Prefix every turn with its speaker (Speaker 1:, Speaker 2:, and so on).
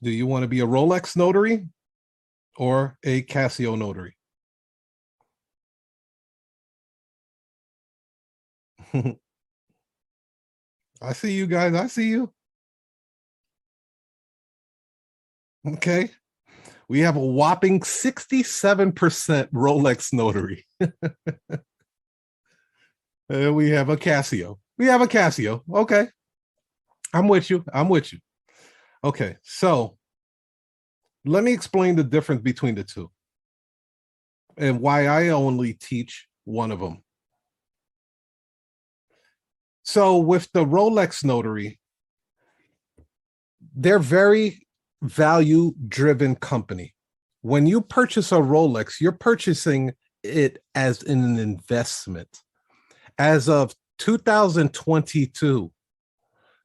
Speaker 1: Do you want to be a Rolex notary or a Casio notary? I see you guys. I see you. Okay. We have a whopping 67% Rolex notary. We have a Casio. We have a Casio. Okay. I'm with you. I'm with you. Okay. So let me explain the difference between the two and why I only teach one of them. So with the Rolex notary, they're very value driven company. When you purchase a Rolex, you're purchasing it as an investment. As of 2022,